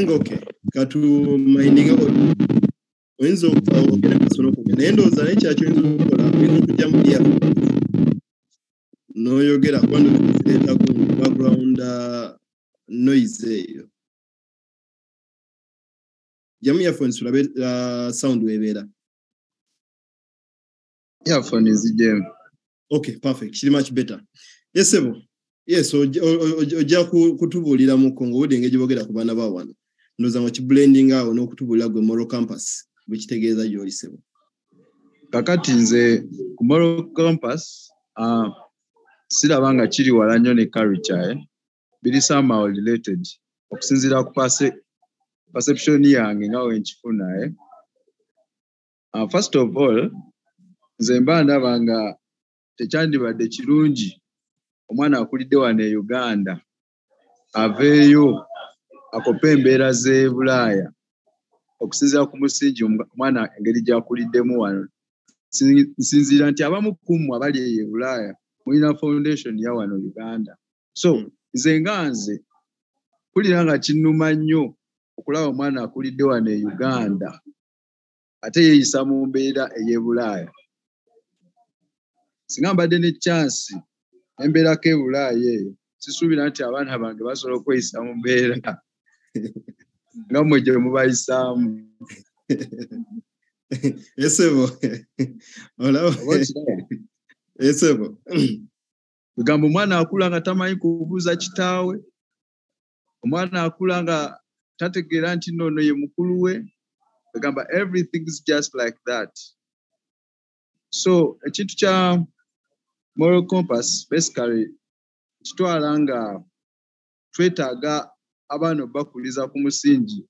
nengo okay katu mining wenzo okera kasoro ko nendo za n'ekyacho nzokola kujja mu dia no yogera kwando kuleta ku background noise jamu earphones ulabe sound webera earphone is jam. Okay, perfect. Kiri much better. Yes, sebo. Yes, ojja kutubulira mu Kongo udenge jibogera ku bana ba wano. Ndoza mu blending awo n'okutubulira gwe Moro campus bukitegeeza yoli sebo. Kakati nze ku Moro campus sirabanga kiri wala nnyo ne culture biri somehow related okusinzira ku perception yange nga wenkifuna first of all nze mba ndabanga tekyandibadde kirungi omwana akulidde wano e Uganda aveeyo akopa embeera z'e Bulaaya okusinzira ku musingi omwana engeri gy'akuliddemu wano nsinzira nti abamu kummwe abali e Bulaaya mulina foundation ya wano Uganda so nze nga nze kulira nga kinnuma nnyo okulaba omwana akulidde wano e Uganda ate yeeyisa mu mbeera ey'e Bulaaya singa mbadde ne chance embeerako e Bulaaya eyo sisuubira nti abaana bange basobola okweyisa mu mbeera nga mmwe gye mubayisaamu esebo esebo bigamba omwana akula nga tamanyi kubuuza kitaawe omwana akula nga tategeera nti noono ye mukulu we bigamba everything is just like that so ekintu kya Moral compass basically kitwala nga twetaaga abaana bakuliza ku musingi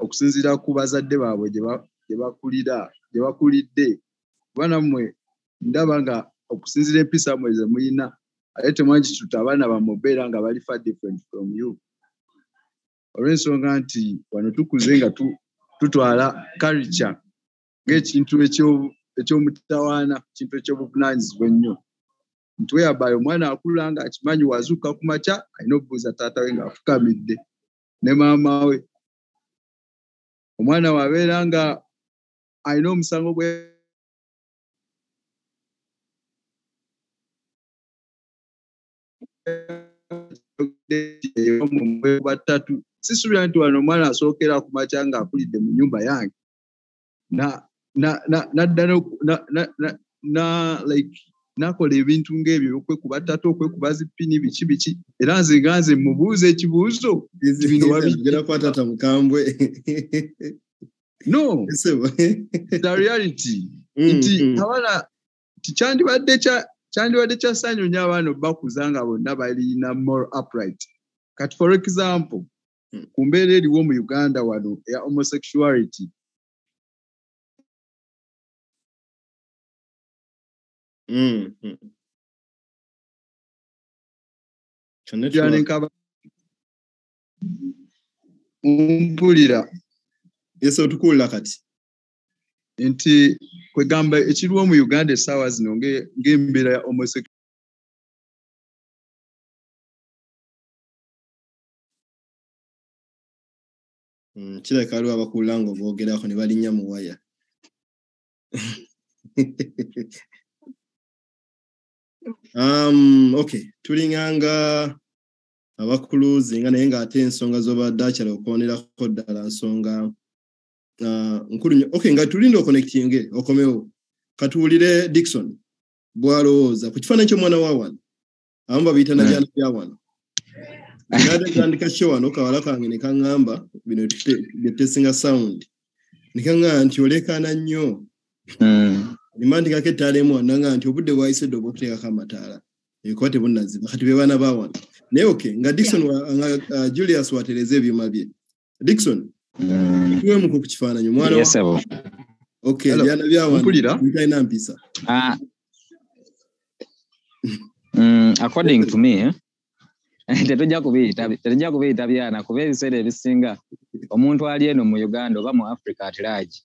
okusinzira ku bazadde baabwe gye bakulidde abaana mmwe ndaba nga okusinzira empisa mmwe ze muyina ate temwanyi kituta abaana bamubeera nga bali far different from you olw'ensonga nti wano tukuze nga tutwala culture ng'ekintu eky'omutawaana kintu eky'obuvunaanyizibwa ennyo nti weyabaye omwana akula nga akimanyi wazuuka ku makya alina okubuuza taata we ng'afukamidde ne maama we omwana wabeera nga alina omusango gwe batatu sisuubira nti wano omwana asookera ku makya ng'akulidde mu nnyumba yange nakola ebintu ng'ebyo okwekuba ttata okwekuba zipini biki era nze mubuuza ekibuuzo bino wabigera kwa tata mukambwe no the reality nti abana kyandibadde kyasaanyo nnyo abaana bakuza nga bonna balina more upright kati for example ku mbeera eriwo mu Uganda wano ya homosexuality mpulira yeso tukulira kati nti kwegamba ekiriwo mu Uganda essaawa zino ng'embeera ya homosexuality kireka waliwo abakulira nga boogerako ne balinnya mu waya okay tulinganga abakuluzinga naye ng'ate ensonga z'obadde akyala okwonerako ddala nsonga nkulu nnyo okay nga tulinda oconnectinge okomewo katuwulire Dickson bw'alowooza ku kifaananyi ky'omwana wa wano abamu babiyita najjana bya wano ngade tandika kyo wano kawala kange ne kaŋŋamba bino bye tesinga sound ne kaŋŋamba nti olekaana nnyo nimandikako ettaala emu wannanga nti obudde bwayise dde obw'okuteekako amataala ebikuba tebunnaziba kati be baana ba wano naye okay nga Dickson Julius watereza ebyuma bye Dickson tuwemuko ku kifaananyi omwana wa okay jana bya wano ntalina mpisa according to me tetujja kubiyita byana kuba ebiseera ebisinga omuntu ali eno mu Uganda oba mu Africa at large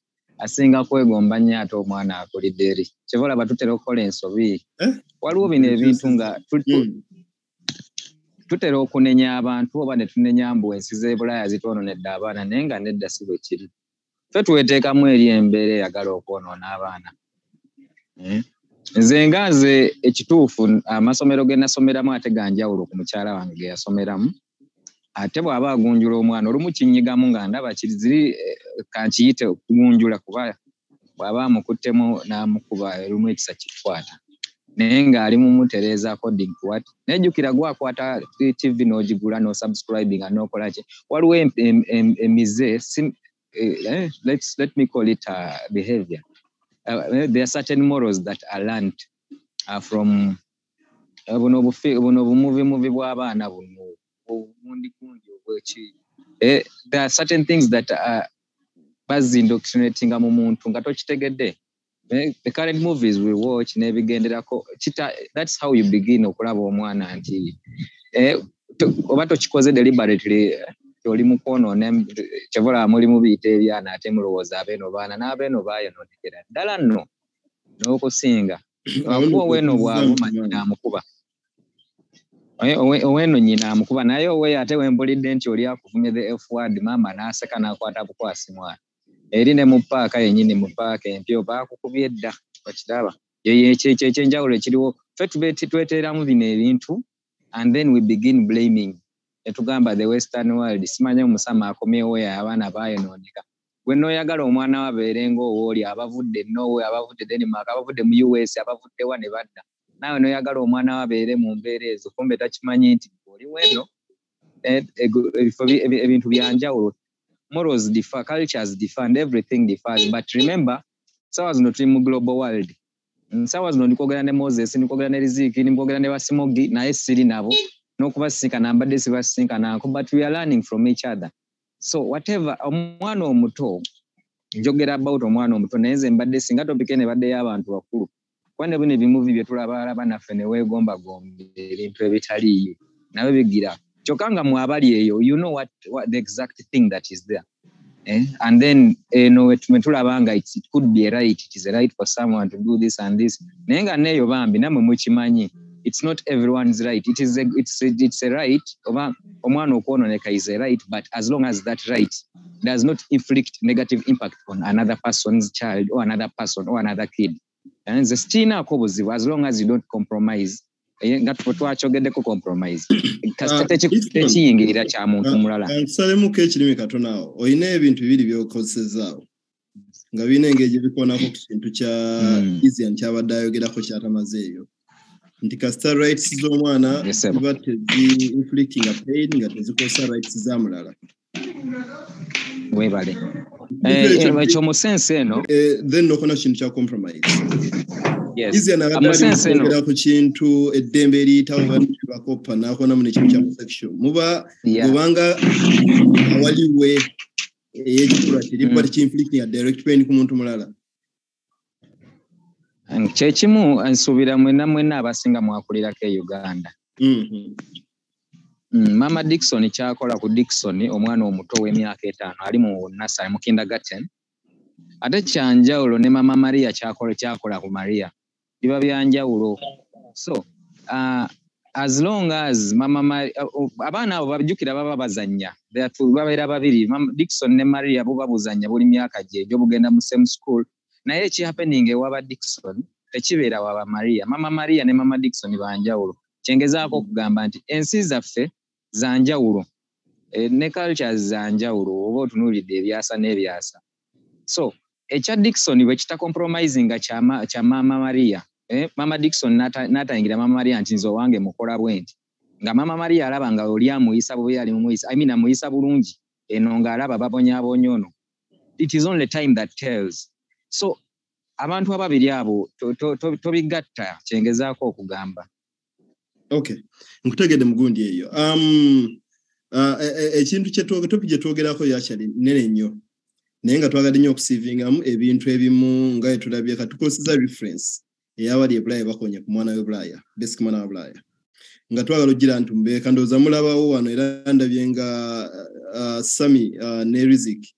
asinga kwegomba nnyo ate omwana akulidde eri kyeva olaba tutera okukola ensobi waliwo bino ebintu nga tutera okunenya abantu oba ne tunenya ambulensi z'ebulaya zitwononedde abaana naye nga nedda si bwe kiri. Ffe tweteekamu eri embeera eyagala okwonoona abaana. Nze ngaze ekituufu amasomero ge nasomeramu ate ga njawulo ku mukyala wange ge yasomeramu. Ate bw'aba agunjula omwana olumu kinnyigamu nga ndaba ziri kankiyite okugunjula kuba bw'aba amukuttemu n'amukuba olumu ekisa kikwata. Naye ng'ali mumutereeza according to what. Nejjukira gwakwata TV n'ogigula no subscribing n'okola ki. Waliwo emize let me call it behavior. There are certain morals that are learned from buno movie bw'abaana buno obundi obweki. There are certain things that are bazindoctrinating mu muntu nga tokitegedde. The current movies we watch nebigenderako that's how you begin okulaba omwana nti oba tokikoze deliberately oli mukono kyavola muli mubiyita ebyana ate mulowooza abeeno baana n'abeeno baayononekera ddala nno n'okusinga akuba oweno bw'avuma nyina amukuba oweno nyina amukuba naye owe ate wembulidde nti oli akuvumye the F word maama n'aseka n'akwata bukwasi mwana eri ne mu paaka yennyini mu paaka empyo baakukubye edda bakiraba ekyenjawulo ekiriwo ffe tweteeramu bino ebintu and then we begin blaming etugamba the western world simanya omusama akomyewo abaana baayonooneka gwe nooyagala omwana wabeere ng'owooli abavudde Norway abavudde Denmark abavudde mu US abavudde wa ne badda naawe nooyagala omwana wabeere mu mbeera ezo kumbe takimanyi nti oli weno ebintu byanjawulo. Morals differ, cultures differ, and everything differs. But remember, sawa zino tuli mu global world. Sawa zino nikwogera ne Moses, nikwogera ne Riziki, nikwogera ne Basimogi, naye siri nabo. N'okubasinkana mbadde sibasinkanaako, but we are learning from each other. So whatever, omwana omuto, njogera about omwana omuto, naye nze mbadde singa topike ne badde y'abantu bakulu. Kwane bino ebimuvi bye tulaba naffe ne weegomba-gomba ebintu ebitaliiyo. Nawe bigira. Chokanga mwabali eyo, you know what the exact thing that is there. And then tulabanga it could be right, it is right for someone to do this and this. Nenga neyo bambi namwe mukimanyi. It's not everyone's right. It's a right. Omwana okwononeka is a right, but as long as that right does not inflict negative impact on another person's child or another person or another kid. And the stina akobuzibu as long as you don't compromise. Nga twachogeddeko compromise tekiyingirira kya muntu mulala. Nsalemuko ekirimi katonaawo olina ebintu bibiri byokozesezaawo nga birina engeri bikoonako ku kintu kya Izian kyabadde ayogerako kyatamaze eyo nti kasita rights z'omwana ziba tezi-inflicting a pain nga tezikosa rights za mulala. Webale ekyo mu sense eno then nokona kintu kya compromise. Yes. Izian agadde ku kintu eddembe eriyitawo bantu bakopa n'akonamu nekintu kya protection muba gobanga awaliwe ekikula kiriba ki-inflicting a direct pain ku muntu mulala. Kyekimu nsuubira mwenna abasinga mwakulirako e Uganda. Mama Dickson kyakola ku Dickson omwana omuto w'emyaka 5 ali mu nursery mu kindergarten. Ate kyanjawulo ne Mama Maria kyakola ku Maria. Biba byanjawulo. So as long as Mama Maria abaana abo babijjukira baba bazannya. Babeera babiri Dickson ne Maria bo babuzannya buli myaka gye bugenda mu same school. Naye happening ewaba Dickson tekibeera waba Maria. Mama Maria ne Mama Dickson banjawulo. Kyengezaako okugamba nti ensi zaffe zanjawulo ne cultures zanjawulo oba otunuulidde ebyasa n'ebyasa. So ekya Dickson bwe kita compromising kya Mama Maria. Mama Dickson n'atayingira Mama Maria nti nze owange mukola bwenti. Nga Mama Maria alaba nga oli amuyisa bwe yali mumuyisa. Amuyisa bulungi. Eno ng'alaba babonyaabonya ono. It is only time that tells. So abantu ababiri abo tobigatta kyengezaako okugamba. Okay. Nkutegedde mugundi eyo. Ekintu kye twogerako yakyali nene nnyo. Naye nga twagadde nnyo okusiivingamu ebintu ebimu nga tulabye katukoseza reference eyabali ebulaya bakonya ku mwana w'ebulaya basic mwana wa bulaya nga twagala ogira nti mbeeka ndowooza mulabawo wano era ndabye nga Sami ne Riziki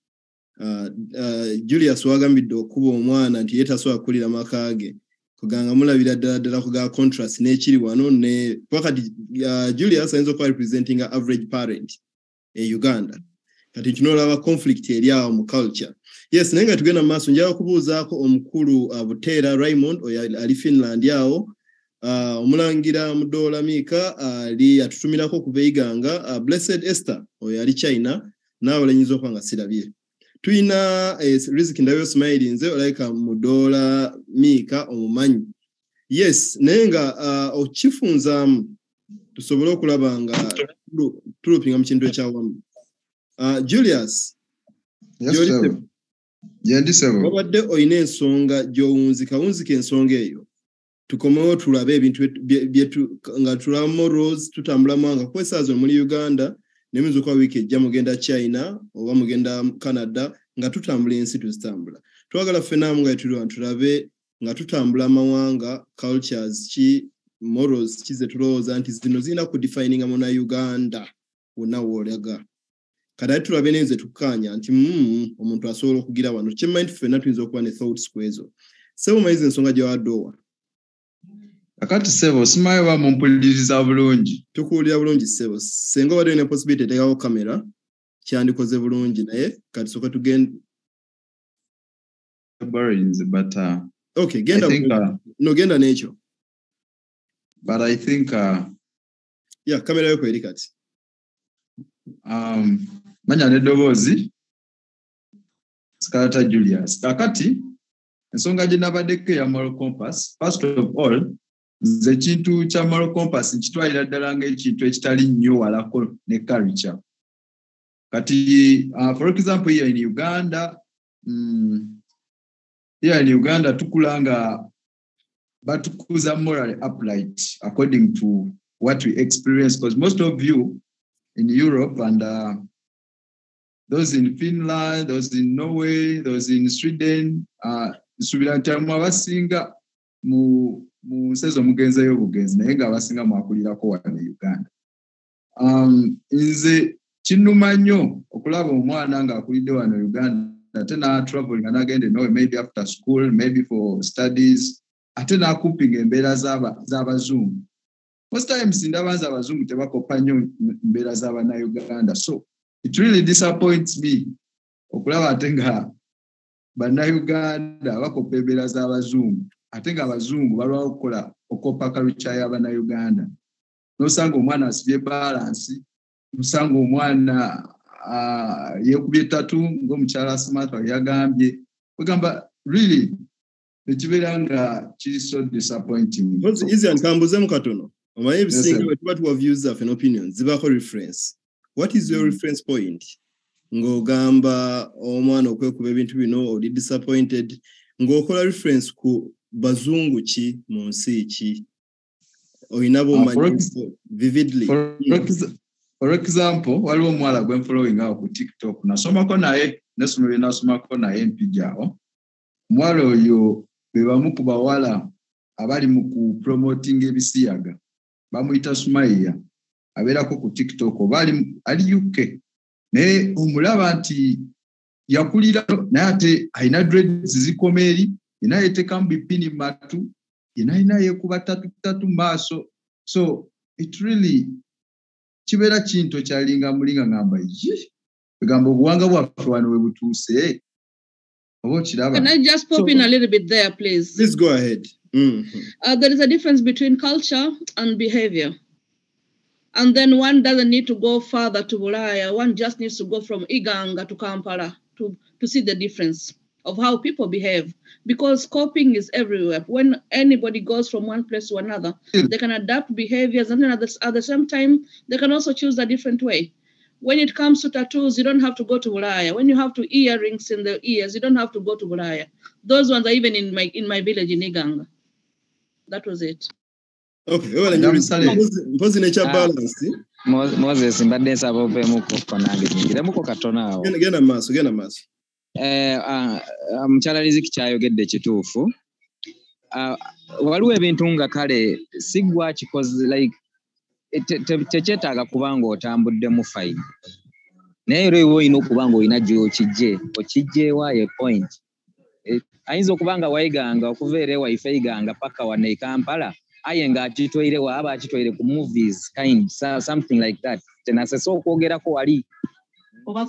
Julius wagambidde okuba omwana nti yeetasobola kukulira maka ge kuganga mulabira ddala kuga contrast n'ekiri wano ne wakati Julius ayinza okuba representing a average parent e Uganda kati kino olaba conflict eri awo mu culture. Yes, naye nga tugenda mu maaso njala okubuuzaako omukulu Buteera Raymond oyo ali Finland awo omulangira Mudola Mika ali atutumirako kuva Iganga Blessed Esther oyo ali China n'abalanyiza okuba nga sirabye. Tuyina Riziki Ndayo Smile nze olaika Mudola Mika omumanyi. Yes, naye nga okifunzaamu tusobole okulaba nga tulupinga mu kintu ekyawamu. Julius. Yes, sir. Yandisebo. Wabadde oyina ensonga gy'owunzika ensonga eyo. Tukomewo tulabe ebintu byetu nga tulaba morals tutambulamu nga kwesaazo muri Uganda nemizo kwa wiki ejja mugenda China oba mugenda Canada nga tutambula ensi tuzitambula. Twagala ffenaamu nga tulabe nga tutambula amawanga cultures ki morals kize tulowooza nti zino zirina ku defining amona Uganda wonna woolaga. Kati tulabe neze tukkaanya nti omuntu asobola okugira wano kyemmanyi ffenna tuyinza okuba ne thoughts ku ezo. Sebo mayizi ensonga gyawaddowa. Akati Sebo simayo bamumpuliriza bulungi. Tukuwulira bulungi Sebo. Senga wadde ne possibility eteekawo kamera kyandikoze bulungi naye kati soka tugenda. But okay, genda no genda n'ekyo. But I think yeah, kamera yoko eri kati. Manya nedoboozi Scarlett Julius. Kakati ensonga gye nabaddeko ya moral compass, first of all nze kintu kya moral compass nkitwalira ddala ng'ekintu ekitali nnyo walako ne culture. Kati for example here in Uganda tukulanga batukuza morally upright according to what we experience, because most of you in Europe and those in Finland, those in Norway, those in Sweden, subirantamu abasinga mu sezo mugenza y'obugenzi naye nga abasinga mwakulirako wano Uganda. Nze kinnuma nnyo okulaba omwana ng'akulidde wano Uganda ate traveling and agende Norway maybe after school, maybe for studies, ate n'akuppinga embeera z'abazungu. Most times ndabanza abazungu tebakopa nnyo mbeera z'Abannayuganda. So it really disappoints me okulaba ate nga Bannayuganda bakopa embeera z'abazungu ate nga abazungu balwawo okukola okopa culture y'Abannayuganda. Nosanga omwana asibye balance, nosanga omwana yekubye tatu ng'omukyala Samantha yagambye. Kugamba really ekibeera nga kiri so disappointing. Easy nkambuze mu katono. Omanyi ebisinga bwe tuba tuwa views zaffe and opinions zibaako reference. What is your reference point? Ng'ogamba omwana okwekuba ebintu bino oli disappointed ng'okola reference ku bazungu ki mu nsi ki oyinabo omanyi vividly. For example, waliwo omuwala gwe following awo ku TikTok nasomako naye nesomero nasomako naye mpijaawo. Omuwala oyo be bamu ku bawala abali mu ku promoting ebisiyaga bamuyita Sumaiya abeerako ku TikTok oba ali UK naye omulaba nti yakulira naye ate alina dreads zikoma eri yena yeteekamu bipini matu yena yeekuba tatu maaso. So it really kibeera kintu kyalinga mulinga ngamba egamba obuwanga bwaffe wano we butuuse. Can I just pop in a little bit there, please? Please go ahead. There is a difference between culture and behavior. And then one doesn't need to go further to Bulaya. One just needs to go from Iganga to Kampala to see the difference of how people behave. Because coping is everywhere. When anybody goes from one place to another, they can adapt behaviors, and then at the same time, they can also choose a different way. When it comes to tattoos, you don't have to go to Bulaya. When you have to earrings in the ears, you don't have to go to Bulaya. Those ones are even in my village in Iganga. That was it. Okay, well, mpozi nature balance. Moses mbadde nsaba oveemuko nange nyingiremu katono awo. Genda maaso. Mukyala Riziki kyayogedde kituufu. Waliwo ebintu nga kale sigwa kikoze like tekyetaaga kuba ng'otambudde mu fine. Naye era olina okuba ng'olina gy'okijje okijjeewa ye point. ayinza okubanga wayiganga okuva ere waife yiganga paka wane e Kampala aye nga akitwire waaba akitwire ku movies kind something like that tenasese okwogerako wali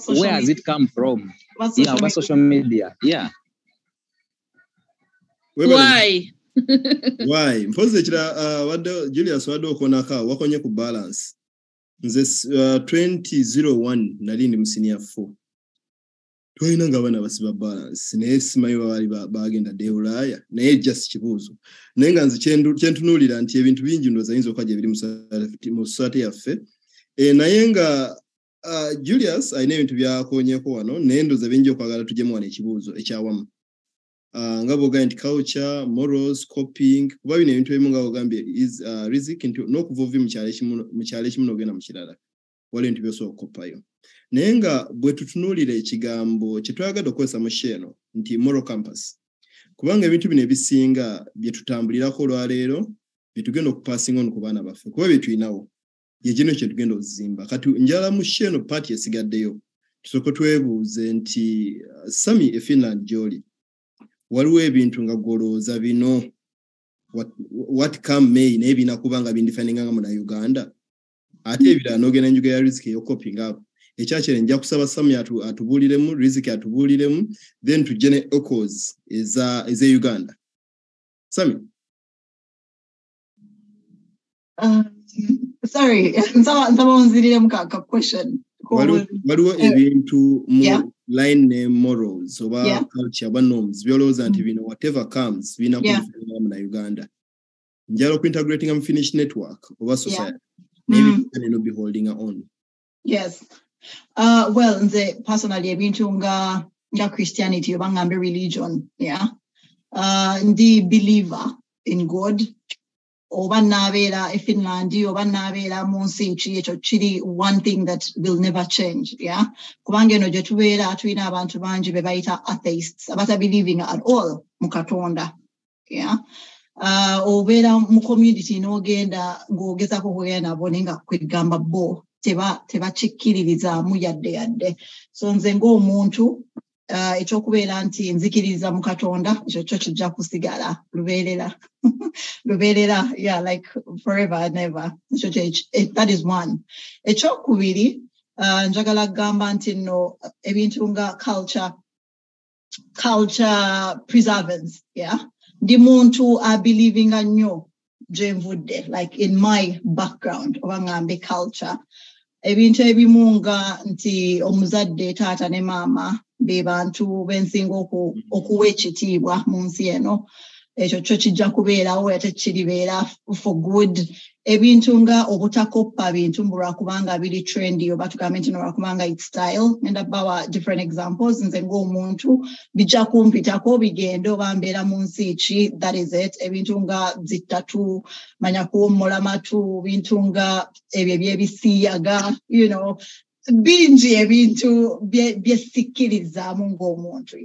where has it come from over social media why mpoze kira wadde Julius wadde okonaka wakonye ku balance nze 2001 nali ndi musinia 4 twalina nga abana basiba balance naye simanyi bali bagenda Deulaya naye just kibuuzo naye nga nze kyentunuulira nti ebintu bingi ndoza yinza okwaje biri mu society yaffe naye nga Julius ayina ebintu byakonyeko wano naye ndoza bingi okwagala tujjemu wano ekibuuzo ekyawamu nga boga nti culture morals coping kuba bino ebintu ebimu nga bogambye is risk n'okuva mu kyalo ekimu n'ogenda mu kirala waliwo ebintu by'osobola okukopayo naye nga bwe tutunuulira ekigambo kye twagala okukozesa mu sheno nti moral compass kubanga ebintu bino ebisinga bye tutambulirako olwaleero bye tugenda okupassinga on ku baana baffe kuba bye tulinawo ye gino kye tugenda okuzimba kati njala mu sheno paati esigaddeyo tusooke twebuuze nti Sami e Finland gy'oli waliwo ebintu nga golooza bino what come may naye binakubanga bindifaninga nga muna Uganda ate ebirala n'ogenda enjuga ya riziki ey'okoping up ekyakyere nja kusaba Sami atubuuliremu riziki atubuuliremu then tujje ne echoes eze Uganda. Sami. Sorry, someone's reading a question. Waliwo ebintu mu line ne morals oba culture oba norms byolowooza nti bino whatever comes binakufaninga mu na Uganda njala okuintegrating am finish network oba society maybe no be holding on. Yes. Well, nze personally ebintu nga Christianity oba ngambe religion, ndi believer in God. Oba nabeera e Finland oba nabeera mu nsi ki ekyo kiri one thing that will never change, kubanga eno gye tubeera tulina abantu bangi be bayita atheists abata believing at all mu Katonda, obeera mu community n'ogenda ng'ogezaako kugenda nabo naye nga kwegamba bo tebakikkiririzaamu yadde so nze ng'omuntu ekyokubeera nti nzikiriza mu Katonda ekyo kyo kijja kusigala lubeerera like forever and ever. That is one. Ekyokubiri njagala kugamba nti no ebintu nga culture preservance, ndi muntu abelievinga nnyo gye nvudde like in my background oba ngambe culture ebintu ebimu nga nti omuzadde taata ne maama be bantu bensinga okuwa ekitiibwa mu nsi eno ekyo kyo kijja kubeerawo ate kiribeera for good ebintu nga obutakoppa bintu lwakubanga biri trendy oba tugambe nti lwakubanga it's style ngenda bawa different examples nze ng'omuntu bijja kumpitako bigende oba mbeera mu nsi ki that is it ebintu nga zittatu manya kuwummula matu bintu nga ebyo ebyebisiyaga bingi ebintu byesikkirizaamu ng'omuntu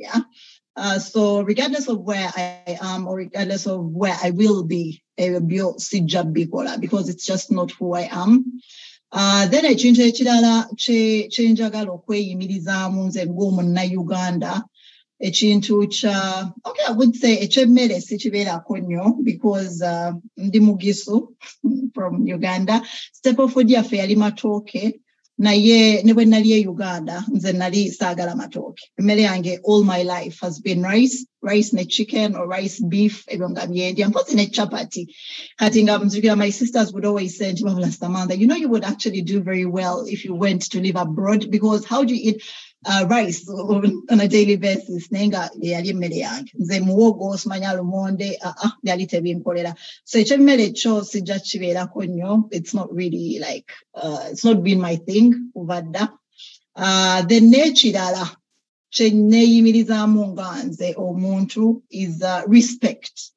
so regardless of where I am or regardless of where I will be because it's just not who I am. Then ekintu ekirala kyenjagala okweyimirizaamu nze ng'omunna-Uganda ekintu kya I would say ekyemmere sikibeerako nnyo because ndi mugisu from Uganda. Staple food yaffe yali matooke naye ne bwe nali e Uganda nze nali saagala matooke. Emmere yange all my life has been rice ne chicken or rice beef ebyo nga byendya mpozi ne chapati. Kati nga muzikira my sisters would always say nti wabula Samantha, you would actually do very well if you went to live abroad because how do you eat rice on a daily basis? Nenga yali emmere yange nze muwogo osimanya lumonde yali tebinkolera so ekyemmere kyo sijja kibeerako nnyo. It's not really like it's not been my thing ovadda. Then n'ekirala kyenneeyimirizaamu nga nze omuntu is respect.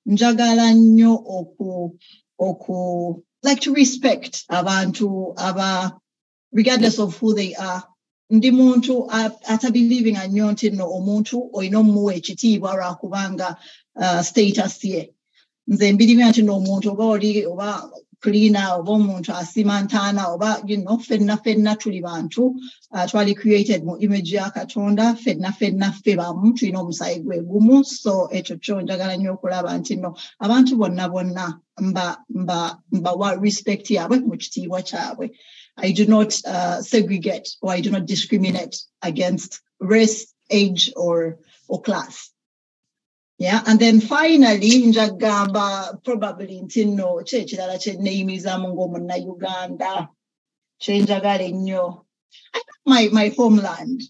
Njagala nnyo like to respect abantu regardless of who they are. Ndi muntu atabelieving nnyo nti no omuntu olina omuwa ekitiibwa lwakubanga status ye. Nze mbiribya nti n'omuntu oba cleaner oba omuntu asimantana oba fenna tuli bantu twali created mu image ya Katonda fenna ffe bamu tulina omusayi gwe gumu so ekyo kyo njagala nnyo okulaba nti no abantu bonna mba respect yaabwe mu kitiibwa kyabwe. I do not segregate or I do not discriminate against race, age or class. Yeah, and then finally, njagamba probably ntino chechirala cheneyimiza mungo muna Uganda. Chenjagale nnyo. I think my homeland,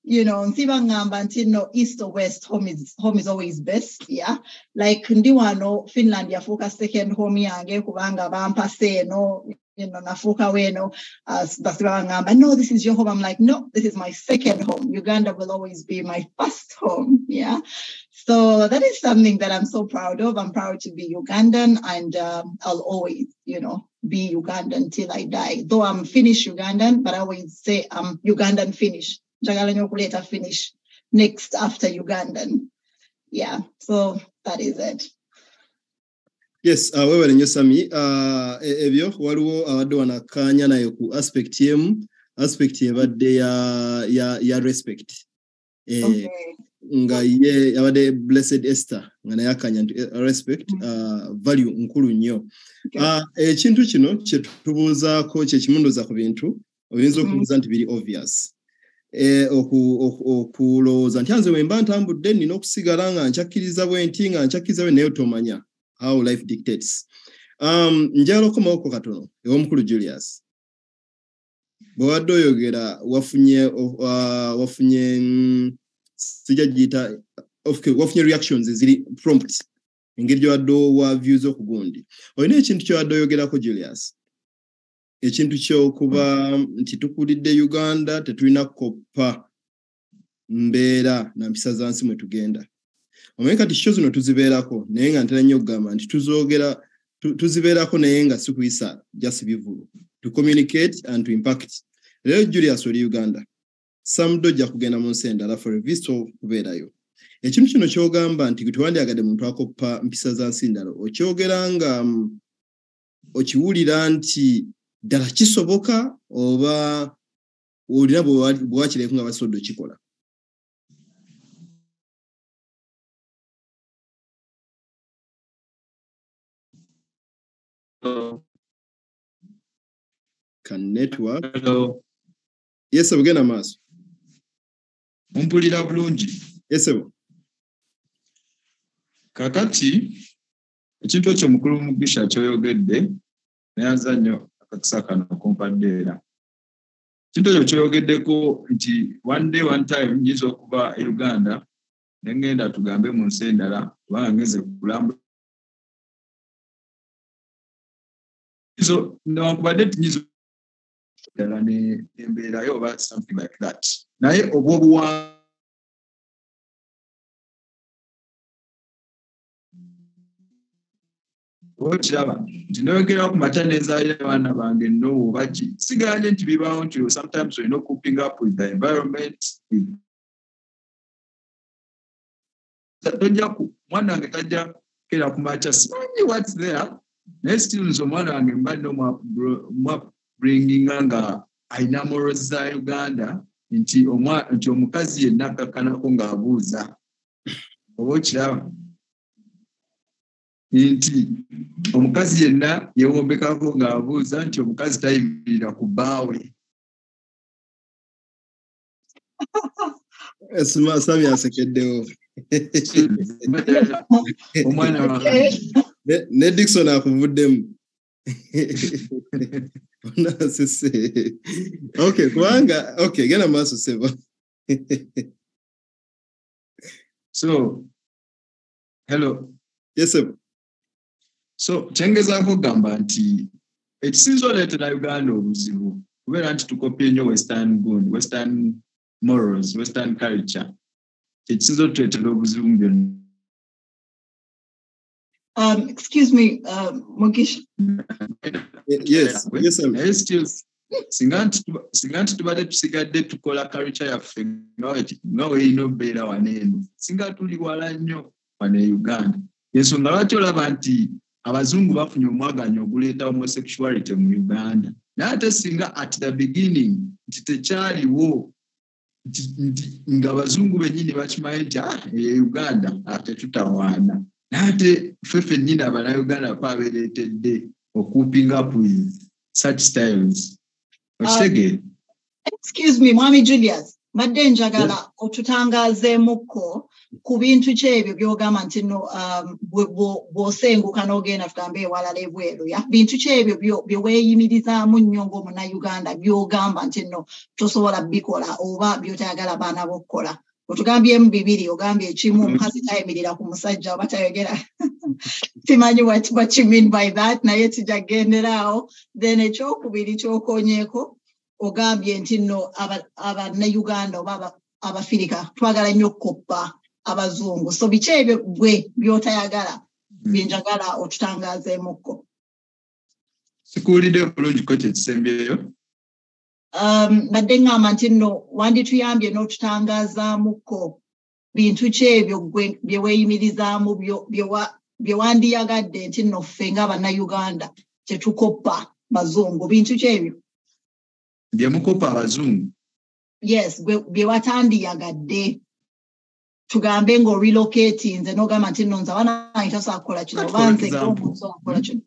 nsibangamba ntino east or west, home is always best. Yeah, like ndiwano Finland yafuka second home yange kubanga bampase no. Nafuka weno, no, this is your home. I'm like, no, this is my second home. Uganda will always be my first home. Yeah. So that is something that I'm so proud of. I'm proud to be Ugandan and I'll always, be Ugandan till I die. Though I'm Finnish Ugandan, but I always say I'm Ugandan Finnish. Jagala nyokuleta Finnish next after Ugandan. Yeah. So that is it. Yes, wewe nnyo Sami, ebyo waliwo awadde wanakanya nayo ku aspect yebadde ya respect. Okay. Nga ye yabadde Blessed Esther nga naye akanya respect value nkulu nnyo. Ekintu kino kye tubuuzaako kye kimunduza ku bintu oyinza okubuuza nti biri obvious. Okulowooza nti anze wemba ntambudde nina okusigala nga nchakkiriza bwenti nga nchakkiriza bwe naye tomanya how life dictates. Njagala okukomawo katono ew'omukulu Julius. Bw'obadde oyogera wafunye sijja giyita wafunye reactions ziri prompt engeri gy'obadde wa views okugundi. Olina ekintu ky'obadde oyogerako Julius. Ekintu ky'okuba nti tukulidde Uganda tetulina koppa mbeera na mpisa za nsi mwe tugenda. Omanyi kati show zino tuzibeerako naye nga ntera nnyo okugamba nti tuzibeerako naye nga si kuyisa just bivulu. To communicate and to impact. Leo Julius oli Uganda. Samdo ojja kugenda mu nsi endala for a visit okubeerayo. Ekintu kino ky'ogamba nti tewandyagadde muntu akoppa mpisa za nsi ndala. Okyogera nga okiwulira nti ddala kisoboka oba olina bwewakireko nga basobodde okikola. Can network. Hello. Yes, bugenda maaso. Mpulira bulungi. Yes, bo. Kakati ekintu ekyo mukulu Mugisha kyoyogedde nayanza nnyo akakisa kano okumpaddeera. Ekintu ekyo kyoyogeddeko nti one day one time njiza okuba e Uganda ne ngenda tugambe mu nsi endala kubanga ngeze kulambula. So newankubadde tinyiza endala nembeerayo oba something like that. Naye obwobuwa okiraba nti noyogera ku makya n'enzaalira abaana bange nno obaki siganye nti bibaawo nti sometimes olina coping up with the environment. Tojja mwana wange tajja kera ku makya simanyi what's there naye still nze omwana wange mbadde bringinga nga alina morals za Uganda nti omukazi yenna akakkanako ng'abuuza oba okiraba nti omukazi yenna yewombekako ng'abuuza nti omukazi tayimirira ku bbaawe. Sami asekeddewo. Omwana wange ne Dickson akuvuddemu. Okay, kubanga genda maaso sebo. So hello. Yes, sir. So kyengezaako kugamba nti ekisinza oleetera Uganda obuzibu kubeera nti tukopye nnyo western morals, western culture. Ekisinza otuleetera obuzibu mu byonna. Excuse me, Mugisha. Yes, sir. Naye still singa nti tubadde tusigadde tukola culture yaffe nga weerina obeera wano eno singa tuli wala nnyo wano e Uganda. Ensonga lwaki olaba nti abazungu bafunye omwaganyo oguleeta homosexuality mu Uganda. Naye ate singa at the beginning nti tekyaliwo nga abazungu bennyini bakimanyi nti Uganda ate tutawaana. Naye ate ffe ffennyini Abannayuganda twabeereetedde coping up with such styles. Okitegeera? Excuse me, Mwami Julius. Madde njagala otutangaazeemuko ku bintu kyebyo by'ogamba nti no bw'osenguka n'ogenda tugambe ewalala ebweru ya bintu kyebyo bye weeyimirizaamu nnyo ng'Omunnayuganda by'ogamba nti no tosobola bikola oba by'otayagala baana b'okkola. Otugambyemu bibiri, ogambye ekimu omukazi tayimirira ku musajja oba tayogera. Simanyi what you mean by that, naye kijagenderaawo. Then ekyokubiri kyokonyeeko ogambye nti no Abannayuganda oba Abafirika twagala nnyo okoppa abazungu. So biki ebyo gwe by'otayagala byenjagala otutangaazeemukko? Sikuwulidde bulungi ko kyekisembyeyo. Badde ngamba nti no wandituyambye n'otutangaazaamukko bintu kyebyo gwe bye weeyimirizaamu bye wandiyagadde nti no ffe ng'Abannayuganda tetukoppa bazungu. Bintu kyebyo bye mukoppa abazungu? Yes, bye watandiyagadde. Tugambe ng'orelocating nze n'ogamba nti no nze abaana tasobola kukola kino oba nze ng'omuntu okukola kino.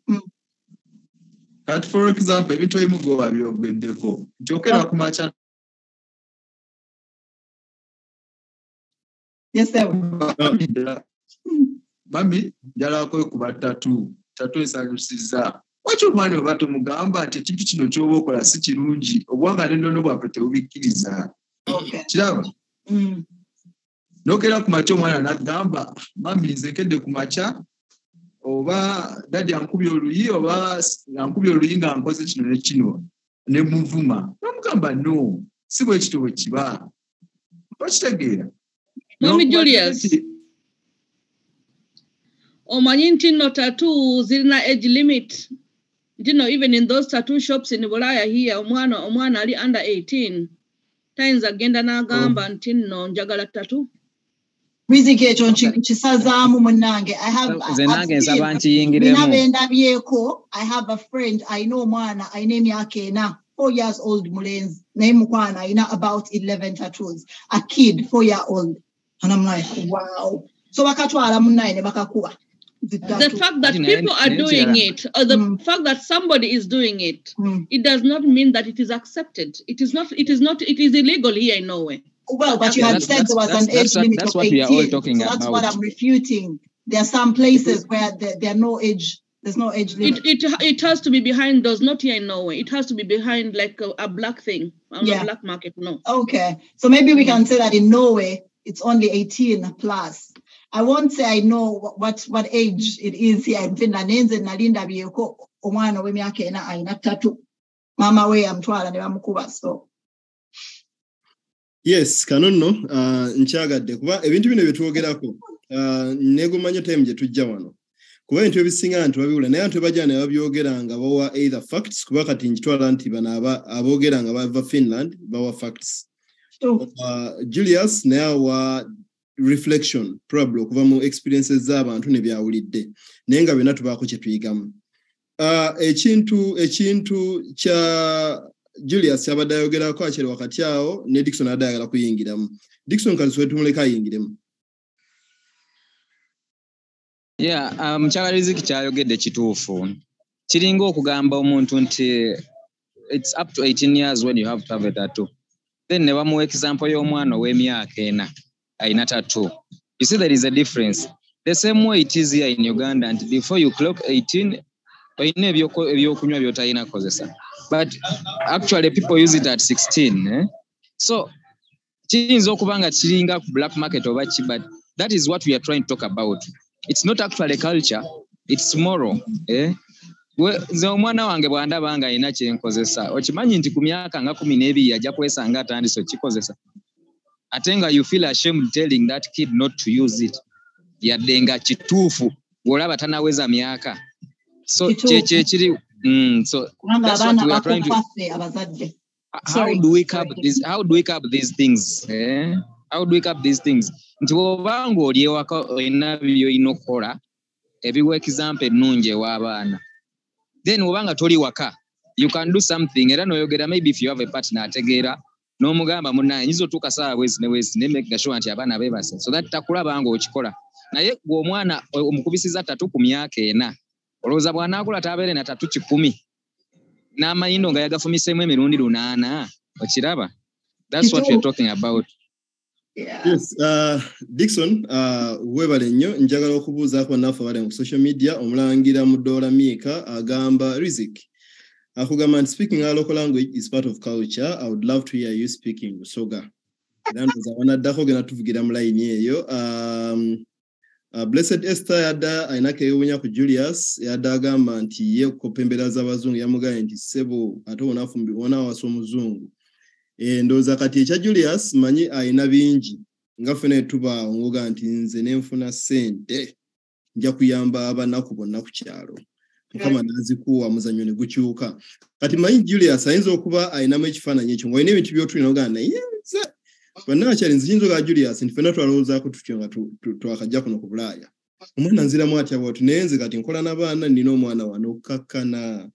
Kati for example, ebintu ebimu gwe wabyogeddeko nkyokera ku makya. Yes, sir. Mami njala kwekuba tatu ensanyusiza. Waki omwana oba tomugamba nti ekintu kino ky'oba okola si kirungi, obuwanga n'ennono bwaffe tebubikkiriza? Kiraba? N'okera ku makya omwana n'agamba mami nze nkedde ku makya oba dadi ankubye oluyi oba ankubye oluyi nga nkoze kino ne kino ne muvuma. N'omugamba no, si bwe kityo bwe kiba. Okitegeera? Mwami Julius, omanyi nti no tattoo zirina age limit. You know, even in those tattoo shops in Bulaya here, omwana ali under 18. Tayinza agenda n'agamba nti no njagala tattoo. Riziki ekyo nkisazaamu munnange. I have a friend, I know mwana ayina emyaka ena, 4 years old mulenzi, naye mukwana ayina about 11 tattoos. A kid, 4-year-old. And I'm like, wow. So bakatwala munnaye ne bakakuba. The fact that people are doing it, or the fact that somebody is doing it, it does not mean that it is accepted. It is illegal here in Norway. Well, but you had said there was an age limit of 18. That's what we are all talking about. That's what I'm refuting. There are some places where there are no age. There's no age limit. It has to be behind those, not here in Norway. It has to be behind like a black thing on the black market. No. Okay, so maybe we can say that in Norway it's only 18 plus. I won't say I know what age it is here in Finland. Nenze nalinda byeko omwana w'emyaka ena ayina tattoo. Mama we amtwala ne bamukuba so. Yes, kanono nkyagadde kuba ebintu bino bye twogerako neegomanya time gye tujja wano. Kuba ebintu ebisinga abantu babiwula naye abantu bajja ne babyogera nga bawa either facts kuba kati nkitwala nti bano aboogera nga bava Finland bawa facts. Julius naye awa reflection probably okuva mu experiences z'abantu ne byawulidde naye nga byonna tubaako kye tuyigamu. Ekintu kya Julius yabadde ayogerako akiri wakati awo ne Dickson adayagala kuyingiramu. Dickson kaliswe tumuleka ayingiremu. Mukyala Riziki kyayogedde kituufu. Kiringa okugamba omuntu nti it's up to 18 years when you have to have a tattoo. Then ne bamuwa example y'omwana ow'emyaka ena ayina tattoo. You see there is a difference. The same way it is here in Uganda, and before you clock 18, oyina ebyokunywa by'otayina kozesa. But actually people use it at 16. So kiyinza okuba nga kiringa ku black market oba ki, but that is what we are trying to talk about. It's not actually culture, it's moral. Nze omwana wange bw'andaba nga ayina kyenkozesa, okimanyi nti ku myaka nga 12 ajja kwesanga atandise okikozesa. Ate nga you feel ashamed telling that kid not to use it. Yadde nga kituufu bw'olaba tanaweza myaka. So kiri so that's what we are trying to. How do we curb these things? How do we curb these things? Nti obanga oli ewaka olina by'olina okukola ebiwa example ennungi ew'abaana. Then obanga toli waka, you can do something. Era noyogera maybe if you have a partner ategeera n'omugamba munnaye nyizo tuuka saawa bwezi ne bwezi ne make sure nti abaana beebase so that takulaba nga okikola. Naye gwe omwana omukubisiza 3 ku myaka 4 olowooza bw'anaakula tabeere na 3 10 n'amayindo nga yagafumisemu emirundi 8 okiraba. That's what we're talking about. Yeah. Yes, Dixon, webale nnyo njagala okubuuzaako naffe abali mu social media omulangira Mudola Mika agamba Rizik akugamba nti speaking our local language is part of culture. I would love to hear you speaking Busoga. Ndandoza wanaddako gena tuvugira mu line eyo. Blessed Esther yadda ainake yewunya ku Julius yadda agamba nti ye kopembera z'abazungu yamugaye nti sebo ate onafumbi wona waso muzungu. Ndoza kati ekya Julius manyi aina bingi nga fene tuba ngoga nti nze nenfuna sente nja kuyamba abanaku bonna ku kyalo kama nazikuwa muzanyo ne gukyuka kati manyi Julius ayinza okuba ainamu ekifaananyi ekyo ngoine ebintu by'otulina ogana yenze bonna kyali nzinzo ga Julius nti fene twalowooza ko tutyo nga twakajja kuno ku Bulaaya omwana nziramu atya bwatu nenze kati nkola n'abaana nina omwana wano kakkana.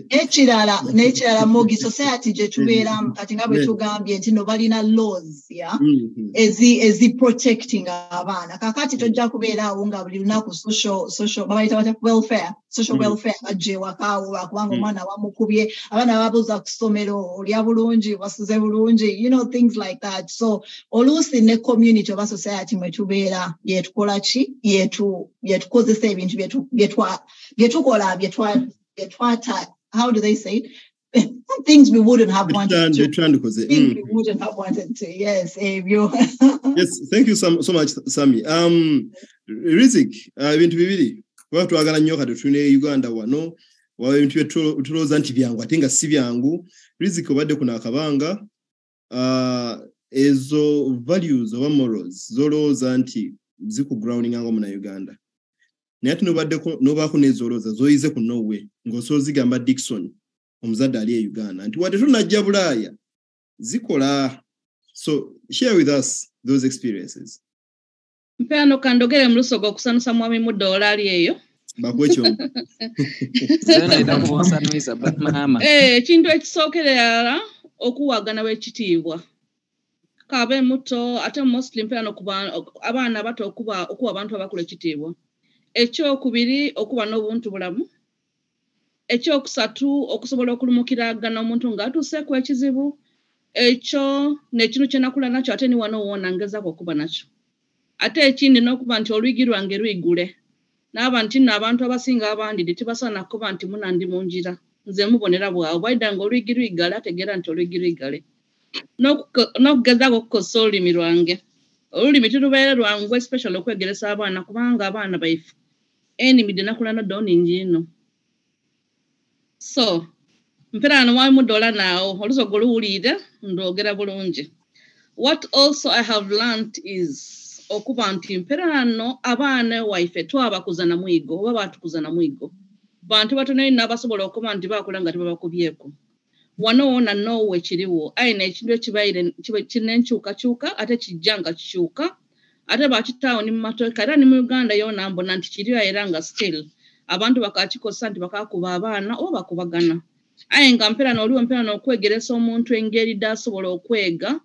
Ekirala Mogi society gye tubeeramu kati nga bwe tugambye nti no balina laws ezi protecting abaana kakati tojja kubeeraawo nga buli lunaku social babayita welfare bajje wakaawo kubanga omwana wamukubye abaana babuuza ku ssomero olya bulungi wasuze bulungi things like that. So oluusi ne community oba society mwe tubeera yetukola ki yetukozesa ebintu byetukola how do they say it? Things we wouldn't have wanted to. Things we wouldn't have wanted to. Yes, yes, thank you so much, Sammy. Rizik, ibintu bibiri. Kwa twagala nnyo kati tune Uganda wano, wa ibintu tuloza nti byangu atenga si byangu. Rizik obadde kuna akabanga ezo values oba morals zolooza nti ziku grounding ango muna Uganda. Nati nobaako nezoloza zoyize ku Norway ng'osozigamba Dixon omuzadde ali Uganda nti wate tunajja Bulaaya zikola. So share with us those experiences. Mpano kandogere mu Lusoga okusanusa mwami Mudola ali eyo bakwecho zena itakubosa noisa but mama kintu ekisookera okuwagana w'ekitiibwa kabe muto ate mostly mpano kuba abaana bato okuba abantu abakula ekitiibwa. Ekyokubiri okuba n'obuntu bulamu. Ekyokusatu okusobola okulumukiragana omuntu ng'atuuse ku ekizibu. Ekyo n'ekintu kye nakula nakyo ate ni wano wona ngezaako okuba nakyo. Ate ekindi n'okuba nti olwigi lwange lwigule. N'aba nti nno abantu abasinga abandi tibasaana kuba nti muna ndi mu njira. Nze mubonera bwawe bw'aidda ng'olwigi lwigale ategeera nti olwigi lwigale. N'okugezaako okukozesa olulimi lwange. Olulimi tulubeere lwangu especially okwegeresa abaana kubanga abaana baifu. Enemy de nakula na doni njino. So, mpera na mwami Mudola nao, olusoga oluwulira ndogera bulungi. What also I have learned is okuba nti mpera no abaana waife twabakuza na mwigo, oba batukuza na mwigo. Bantu batono n'abasobola okuba nti bakula nga tebabakubyeko. Wano wona nowe kiriwo, ayina ekintu ekibaire kinenkyuka ate kijjanga kikyuka. Ate bakitawo ni matoka era ni mu Uganda yona mbona nti kiriyo era nga still abantu bakakikosa nti bakakuba abaana oba bakubagana. Ayenga mpera n'oliwo mpera n'okwegeresa omuntu engeri dasobola okwega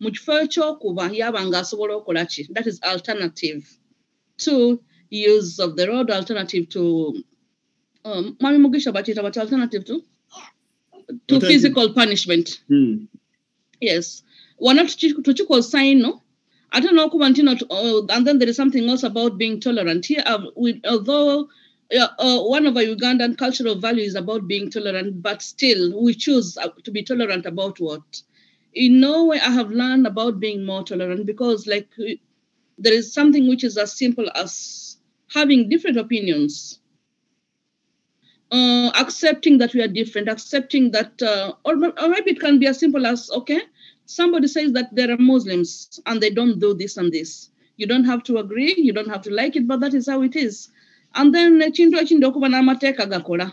mu kifo ekyokuba yabanga asobola okola ki. That is alternative to use of the road, alternative to Mami Mugisha bakita but alternative to physical punishment. Yes. Wana tuchikosa ino. I don't know, and then there is something else about being tolerant. Here, although one of our Ugandan cultural values is about being tolerant, but still we choose to be tolerant about what? In Norway, I have learned about being more tolerant because there is something which is as simple as having different opinions. Accepting that we are different, accepting that, or maybe it can be as simple as, okay, somebody says that there are Muslims and they don't do this and this. You don't have to agree, you don't have to like it, but that is how it is. And then chintu okuba n'amateeka gakola.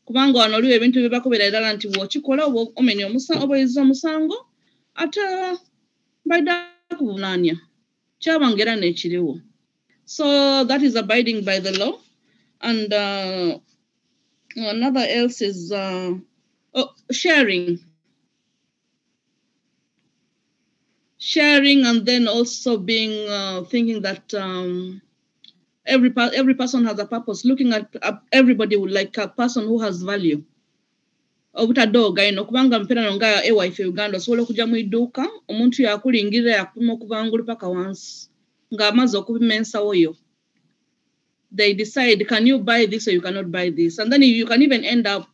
Kubanga wano oliwo ebintu bye bakubira ddala nti bw'okikola oba omenya omusango oba oyizza omusango ate baida kubunaanya. Kyabanga era n'ekiriwo. So that is abiding by the law. And another else is sharing. Sharing, and then also being thinking that every person has a purpose. Looking at everybody like a person who has value. Obutadoga ino kubanga mpera nonga ewaife Uganda osobola okuja mu idduuka omuntu yakulingirira yakupima okuva ngulu paka wansi ng'amaze okupima ensawo yo. They decide, can you buy this or you cannot buy this? And then you can even end up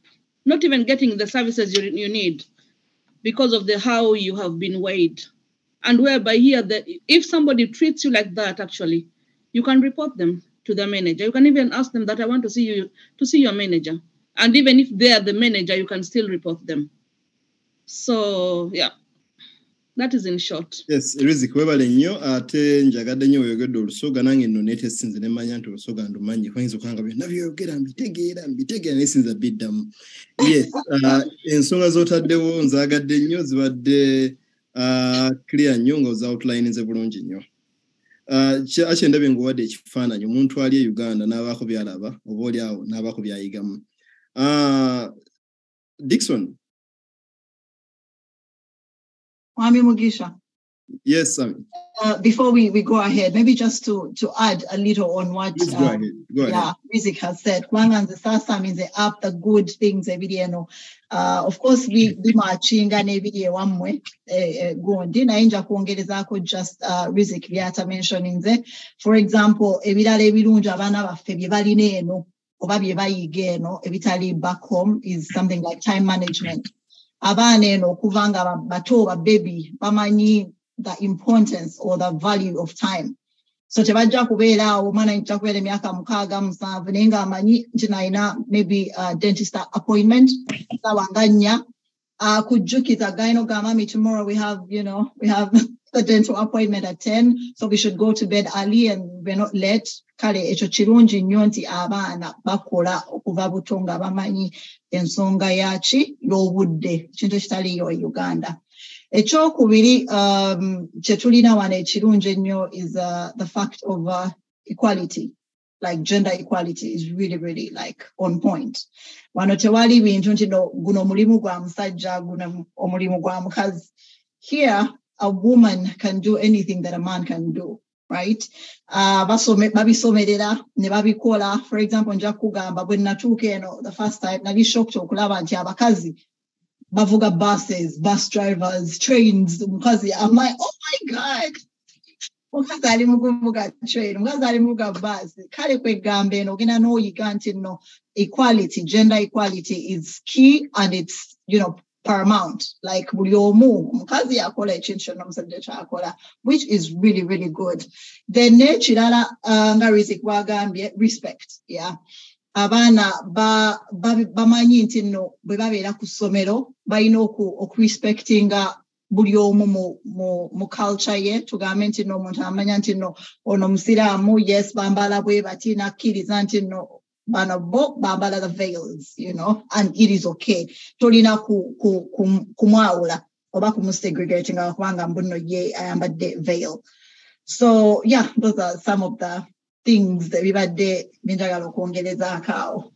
not even getting the services you need because of how you have been weighed. And whereby here, if somebody treats you like that, actually, you can report them to the manager. You can even ask them that I want to see your manager. And even if they are the manager, you can still report them. So, yeah, that is in short. Yes, Riziki webale nnyo ate njagadde nnyo oyogedde olusoga nange nno neetesinze ne mmanya nti olusoga ndumanyi kuyinza okubanga byonna by'oyogera mbitegeera naye sinza biddamu. Yes, ensonga z'otaddewo nzaagadde nnyo zibadde clear nnyo nga ozaoutlininze bulungi nnyo. Aki endabye ng'owadde ekifaananyi omuntu ali e Uganda n'abaako by'alaba oba oli awo n'abaako by'ayigamu. Dickson. Mwami Mugisha. Yes, Sammy. Before we go ahead, maybe just to add a little on what go ahead. Riziki has said. Kwanganza sasa means the up the good things every day. Of course, we machinga every day wamwe gondi na inja kuongelezako just Riziki byata mentioning there. For example, ebirala ebirungi abana baffe bye baline eno oba bye bayige eno ebitali back home is something like time management. Abana eno kuvanga bato ba baby bamanyi the importance or the value of time. So tebajja kubeera omwana ajja kubeera emyaka 6-7 naye ng'amanyi nti nalina maybe a dentist appointment sawa nga 4 kujjukiza gaino ga mami tomorrow we have the dental appointment at 10, so we should go to bed early and we're not late. Kale ekyo kirungi nnyo nti abaana bakola okuva buto nga bamanyi ensonga yaki y'obudde kintu ekitaliyo e Uganda. Ekyokubiri kyetulina wano ekirungi ennyo is the fact of equality, like gender equality is really, really like on point. Wano tewali bintu nti guno omulimu gwa musajja guno omulimu gwa mukazi. Here a woman can do anything that a man can do, right? Babisomerera ne babikola. For example, nja kugamba bwe natuuka eno the first time nali shocked okulaba nti abakazi bavuga buses, bus drivers, trains, mukazi. I'm like, oh my God. Mukazi ali mukuvuga train, mukazi ali mukuvuga bus. Kale kwegamba eno ogenda n'oyiga nti no equality, gender equality is key and it's, paramount. Like buli omu mukazi yakola ekintu kyonna omusajja kyakola, which is really, really good. Then nekirala nga Riziki bwagambye respect, yeah. Abaana bamanyi nti nno bwe babeera ku ssomero balina okurespectinga buli omu mu culture ye. Tugambe nti nno omuntu amanya nti nno ono musiraamu, yes bambala bwe bati nakkiriza nti nno bano bo bambala the veils, and it is okay. Tolina kumwawula oba kumusegregating kubanga mbuno ye ayambadde veil. So yeah, those are some of the things that we had njagala okwongereza akaawo.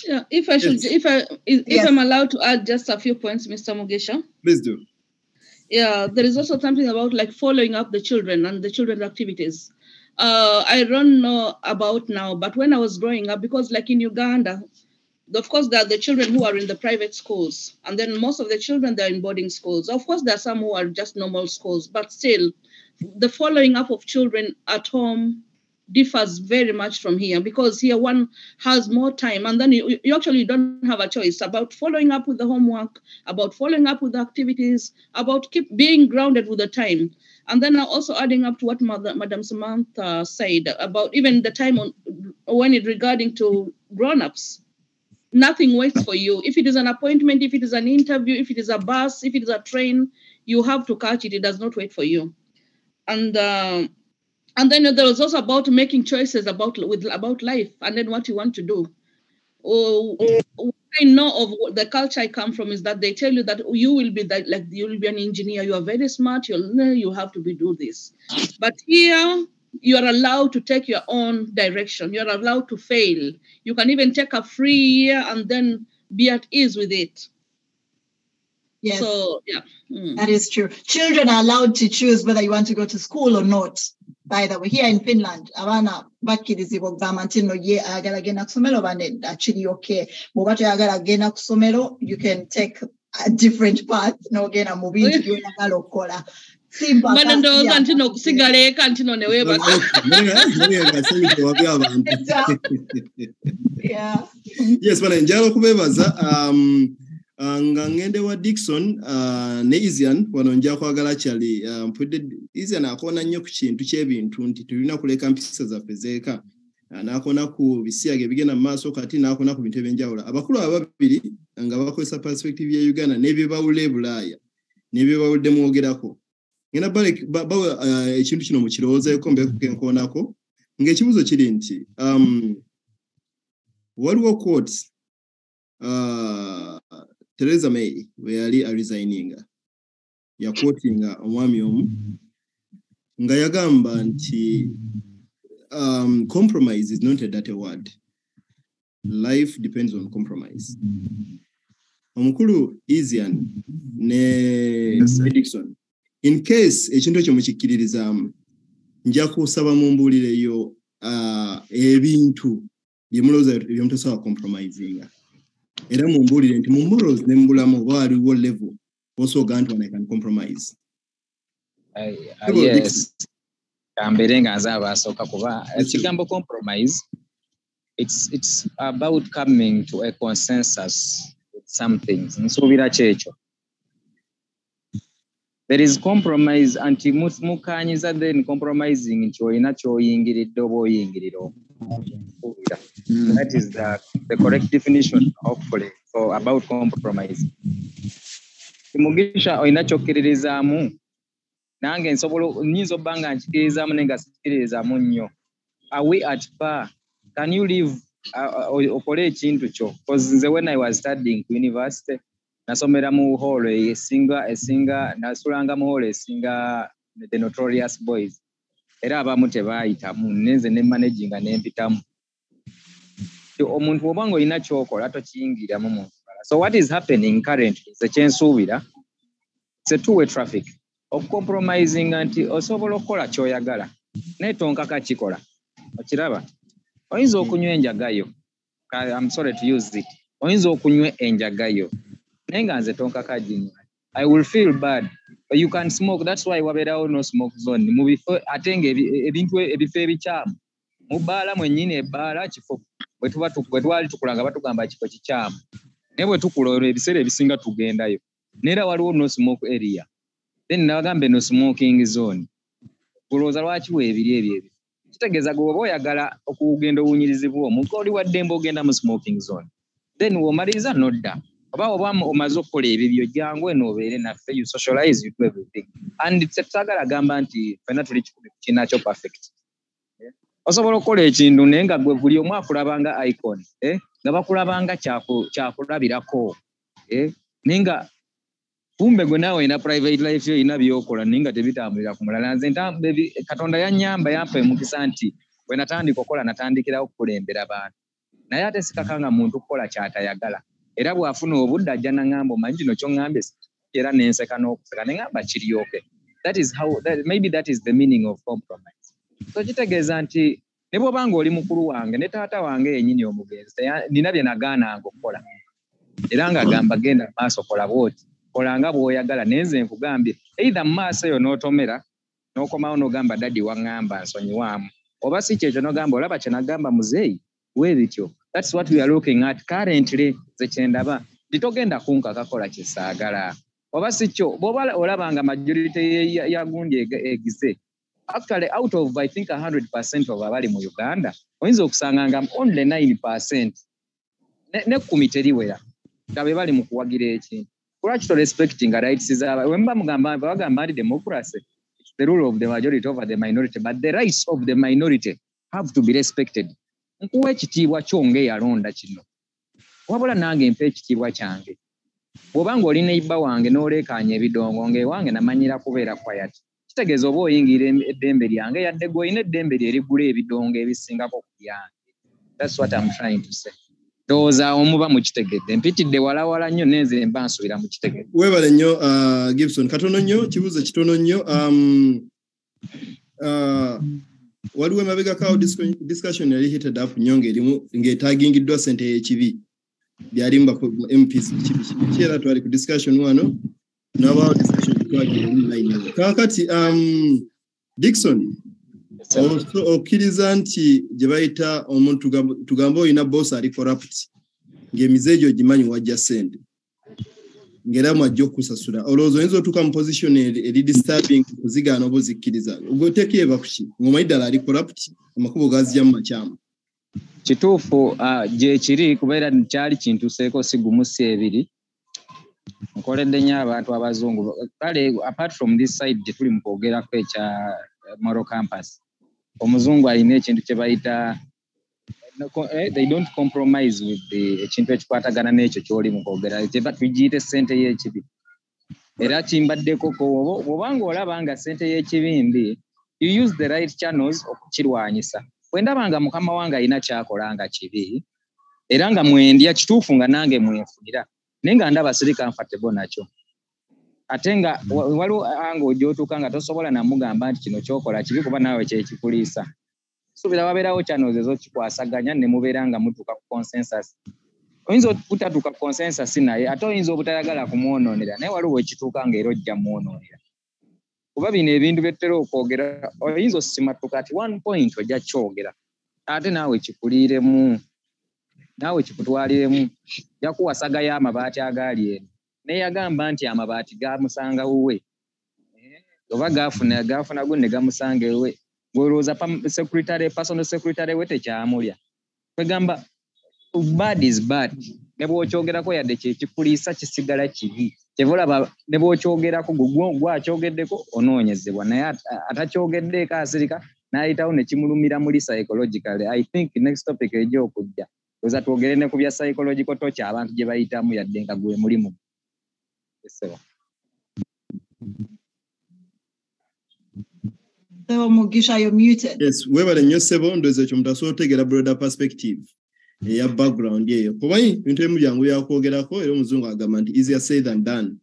Yeah, if I'm allowed to add just a few points, Mr. Mugisha. Please do. Yeah, there is also something about like following up the children and the children's activities. I don't know about now, but when I was growing up, because like in Uganda, of course, there are the children who are in the private schools, and then most of the children, they're in boarding schools. Of course, there are some who are just normal schools, but still, the following up of children at home differs very much from here, because here one has more time, and then you actually don't have a choice about following up with the homework, about following up with the activities, about keep being grounded with the time. And then also adding up to what Madam Samantha said about even the time when it regarding to grown-ups. Nothing waits for you. If it is an appointment, if it is an interview, if it is a bus, if it is a train, you have to catch it. It does not wait for you. And then there was also about making choices about life and then what you want to do. What I know of the culture I come from is that they tell you that you will be you will be an engineer. You are very smart. You have to do this. But here you are allowed to take your own direction. You are allowed to fail. You can even take a free year and then be at ease with it. Yes. So, yeah. That is true. Children are allowed to choose whether you want to go to school or not. By the way, here in Finland, abana bakkirizibwa okugamba nti nno ye ayagala genda kusomero bane actually okay. Bw'oba toyagala genda kusomero, you can take a different path n'ogenda mu bintu by'oyagala okukola. Bano ndowooza nti n'okusigala eka nti no ne weebaka. Yes, bana njala okubeebaza nga ngende wa Dickson ne Isian wano nja kwagala kyali mpudde Isian akona nnyo ku kintu ky'ebintu nti tulina kuleka mpisa zaffe zeeka n'akona ku bisiyage bigenda mu maaso kati n'akona ku bintu ebyenjawulo abakulu ababiri nga bakozesa perspective ya Uganda n'ebyo bawula e Bulaaya n'ebyo bawulidde mwogerako ngenda bawa ekintu kino mu kirowoozeeko mbeeko kenkoonako ng'ekibuzo kiri nti waliwo quotes Theresa May we yali resigning ya quoting omwami omu nga yagamba nti compromise is not a dirty word. Life depends on compromise. Omukulu Isian ne Dickson in case ekintu ekyo mukikkiririzaamu nja kusaba mumbuulireyo ebintu byemulowooza byemutasobola compromisinga era mumbuulire nti mu morals ne mbulamu waliwo level also gantu when I can compromise. Yes. Kambere nga nze abasooka kuba ekigambo compromise it's about coming to a consensus with some things. Nsuubira kyekyo. There is compromise anti mukanyiza then compromising nti olina kyoyingiridde oba oyingirira. That is the correct definition hopefully for about compromise. Mugisha olina kyokkiririzaamu nange nnyinza obba nga nkikkirizaamu naye nga sikkiririzaamu nnyo. Are we at par? Can you live okole ekintu kyo? Because nze when I was studying university nasomera mu hall esinga nasulanga mu hall esinga the Notorious Boys era abamu tebaayitamu nenze ne managinga n'empitamu. Omuntu obanga olina kyokola tokiyingiramu muntu. So what is happening currently is ekyensuubira it's a two-way traffic of compromising anti osobola okukola kyoyagala naye tonkaka kikola okiraba oyinza okunywa enjagayo. I'm sorry to use it. Oyinza okunywa enjagayo naye nga nze tonkaka ginywa. I will feel bad. You can smoke. That's why wabeerawo no smoke zone mu bifo ate nga ebintu ebifo ebikyamu mu bbaala mwennyini ebbaala kifo bwe twali tukulanga batugamba kifo kikyamu naye bwe tukula ebiseera ebisinga tugendayo neera waliwo no smoke area then nabagambe no smoking zone. Kulowooza lwaki weebiri ebyo kitegeeza gwe oba oyagala okugenda owunyirizibwa omu oli waddembe ogenda mu smoking zone then w'omaliriza nodda oba omaze okukola ebibyo jangu eno obeere naffe you socialize you do everything and tetagala gamba nti fena tuli kinakyo perfect. Osobola okukola ekintu naye nga gwe buli omu akulabanga icon nga bakulabanga kyakulabirako naye nga kumbe gwe naawe olina private life yo olina byokola naye nga tebitambulira ku mulala. Nze Katonda yannyamba yampa emukisa nti bwe natandika okukola natandikirawo okukulembera abantu naye ate sikakanga muntu kukola kyatayagala era bw'afuna obudde ajja naŋŋamba omanyi kino ky'oŋŋambe era n'enseka n'okuseka ne ŋŋamba kiryoke. Maybe that is the meaning of compromise. So kitegeeza nti ne bw'oba ng'oli mukulu wange ne taata wange yennyini omugenzi nina bye nagaananga okukola era ng'agamba genda maaso kola bw'oti kolanga bw'oyagala naye nze nkugambye either mu maaso eyo n'otomera n'okomawo n'ogamba daddi waŋŋamba nsonyiwaamu oba si kyekyo n'ogamba olaba kye nagamba muzeeyi weebityo. That's what we are looking at currently. Ze kyendaba titogenda kunkakakola kyesaagala oba si kyo bw'oba olabanga majority ya gundi egize actually out of I think 100% of abali mu Uganda oyinza okusanga nga only 9% ne kkumi teriwera nga be bali mu kuwagira ekintu. Lwaki to respecting rights z'aba wemba mugamba bagamba nti democracy it's the rule of the majority over the minority but the rights of the minority have to be respected. Nkuwa ekitiibwa kyonge yalonda kino wabula nange mpa ekitiibwa kyange bw'oba ng'oli neiba wange n'oleekaanya ebidongo ng'ewange namanyira kubeera quiet kitegeeza oba oyingira eddembe lyange yadde gw'olina eddembe lye ligula ebidongo ebisingako ku byange. That's what I'm trying to say. Ndowooza omuba mukitegedde mpitidde walawala nnyo nenze mba nsubira mu kitegedde. Weebale nnyo Gibson, katono nnyo kibuuzo kitono nnyo. Waliwo emabega kawo discussion yali heated up nnyo ng'etaagingiddwa ssente y'ekibi byali mu MPs kibi era twali ku discussion wano n'abaawo discussion twagira online. Kaakati Dickson okkiriza nti gye bayita omuntu tugamba olina boss ali corrupt ng'emizeejo gimanyi wajja ssente ng'era mwajja okusasula olowooza oyinza otuuka mu position eri disturbing kuzigaana oba ozikkiriza oteekeba kuki ng'omanyi ddala ali corrupt amakubo gazija mu makyamu. Kituufu gye kiri kubeera kyali kintuseeko si gumu si ebiri nkoledde nnyo abantu abazungu kale apart from this side gye tuli mu kwogerako ekya Moro Campus omuzungu alina ekintu kye bayita they don't compromise with ekintu ekikwatagana n'ekyo ky'oli mu kwogera tugiyite ssente y'ekibi era kimbaddeko obanga olaba nga ssente y'ekibi mbi you use the right channels okukirwanyisa. Bwe ndaba nga mukama wange alina kyakola nga kibi era nga mwendya kituufu nga nange mwefunira naye nga ndaba siri comfortable nakyo ate nga waliwo anga gy'otuuka nga tosobola namugamba nti kino kyokola kibi kuba naawe kyekikuliisa. Suubira wabeerawo channels ezokikwasaganya ne mubeera nga mutuuka ku consensus. Oyinza obutatuuka ku consensus naye ate oyinza obutayagala kumwonoonera naye waliwo ekituuka ng'era ojja mwonoonera. Kuba bino ebintu byetera okwogera oyinza osimatuka ati one point ojja kyogera ate naawe kikuliiremu naawe kikutwaliremu yakuwasagayo amabaati agaali eno naye yagamba nti amabaati gamusanga wuwe oba gaafuna go ne gamusanga ewe ng'olowooza personal secretary we tekyamulya kwegamba bad is bad ne bw'okyogerako yadde kyekikuliisa kisigala kibi kyebulaba ne bw'okyogerako gwakyogeddeko onoonyezebwa naye atakyogeddeeko asirika n'ayitawo ne kimulumira muli psychologically. I think next topic ejja okujja oza twogere ne ku bya psychological torture abantu gye bayitamu yadde nga gwe mulimu. Mugisha, you're muted. Yes, weebale nnyo ssebo ndowooza ekyo omuntu asobola otegeera broader perspective eya background yeeyo kubanyi bintu ebimu byangu byakwogerako era omuzungu agamba nti easier said than done.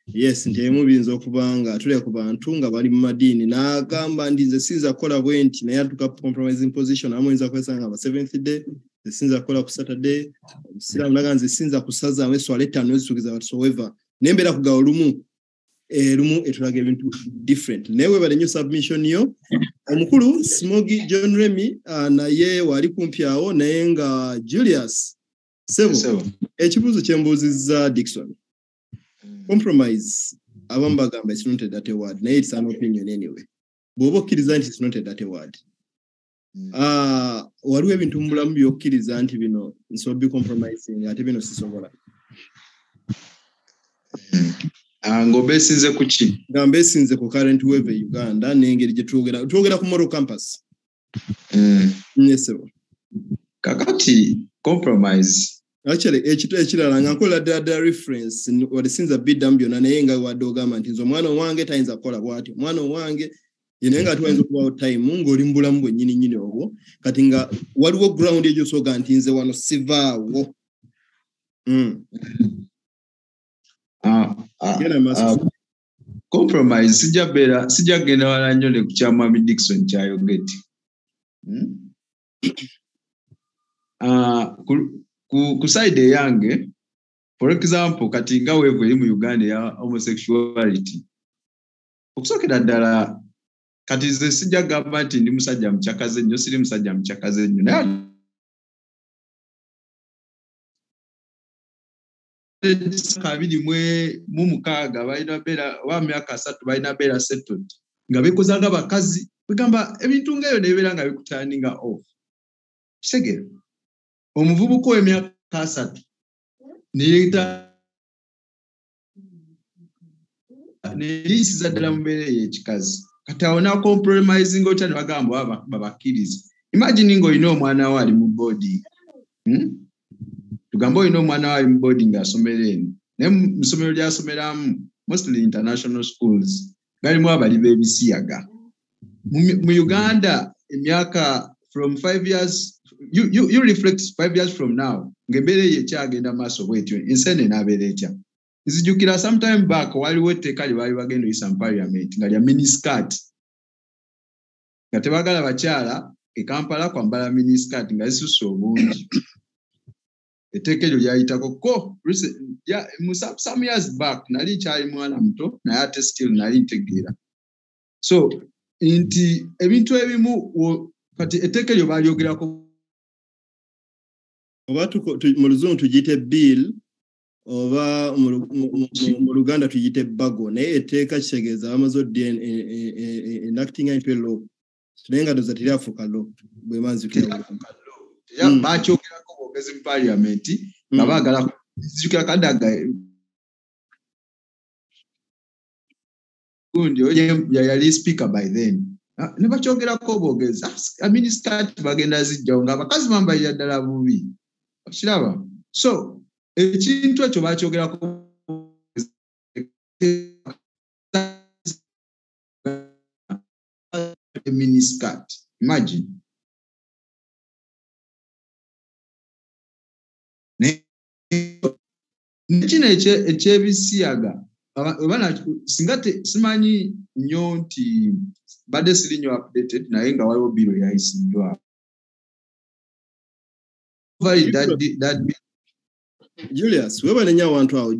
Yes, nti ebimu biyinza okuba nga tulya ku bantu nga bali mu madiini n'agamba nti nze siyinza kukola bwe nti naye atuuka compromising position amu oyinza kwesanga nga seventh day nze siyinza kukola ku Saturday omusiraamu naga nze siyinza kusazaamu eswala etaano ezituukiza whatsoever naye mbeera kugawa lumu etulaga ebintu different. Naye weebale nnyo submission yo omukulu Smogi John Remy naye wali kumpi awo naye nga Julius Sebo ekibuuzo kye mbuuzizza Dickson. Compromise abamu bagamba it's not a dirty word naye it's an opinion anyway. Bw'oba okkiriza nti it's not a dirty word waliwo ebintu mu bulamu by'okkiriza nti bino nsobola compromising ate bino sisobola. Ng'obeesinze ku ki? Nga mbeesinze ku current wave e Uganda n'engeri gye twogera ku Moro Campus. Nyesebo. Kakati compromise. Actually ekitu ekirala nga nkola ddala reference walisinza biddamu byonna naye nga wadde ogamba nti nze omwana wange tayinza kukola bw'atyo omwana wange naye nga tuwayinza okubawo time ng'oli mu bulamu bwennyini nnyini obwo kati nga waliwo ground egyosoga nti nze wano sivaawo. Compromise sijja genda wala nnyo ne ku kya Mwami Dickson kyayogedde. Ku side yange for example kati nga weevu eri mu Uganda ya homosexuality okusookera ddala kati nze sijja gamba nti ndi musajja mukyakaze nnyo siri musajja mukyakaze nnyo naye kabiri mu mukaaga balina beera wa myaka 3 balina beera settled nga beekozanga bakazi bigamba ebintu ngaeyo nebeera nga bikutandinga off kisegera omuvubuka w'emyaka 3 neyeeta neyisiza ddala mu mbeera ey'ekikazi kati awo na compromising otya ne bagamba babakkiriza. Imagine ng'olina omwana we ali mu boarding tugamba olina omwana we ali mu boarding asomera eno naye mu ssomero ly'asomeramu mostly international schools galimu abali b'ebisiyaga. Mu Uganda emyaka from 5 years you reflect 5 years from now ng'embeera yekyagenda maaso bwetyo ensene n'abeera etya. Nzijukira sometime back waliwo etteeka lye baali bagenda oyisa mu parliament nga lya miniskirt nga tebagala bakyala e Kampala kwambala miniskirt nga zisusse obungi. Etteeka eryo lyayitako ko some years back nali nkyali mwana muto naye ate still nali ntegeera. So nti ebintu ebimu kati etteeka eryo balyogerako oba mu Luzungu tugiyite bill oba mu Luganda tugiyite bago naye etteeka kitegeeza bamaze enacting into law naye nga doza teryafuuka law bwe manzikira bakyogerako bwogezi mu parliament nga baagala zijukira Kadaga gundi yali speaker by then ne bakyogerako bwogezi miniskirt bagenda zijjawo nga abakazi bambalira ddala bubi kiraba. So ekintu ekyo bakyogerako miniskirt, imagine. Nekino ekyebisiyaga singa simanyi nnyo nti badde siri nnyo updated naye nga waliwo biro yayisiddwa. Julius, weba nenya abantu awo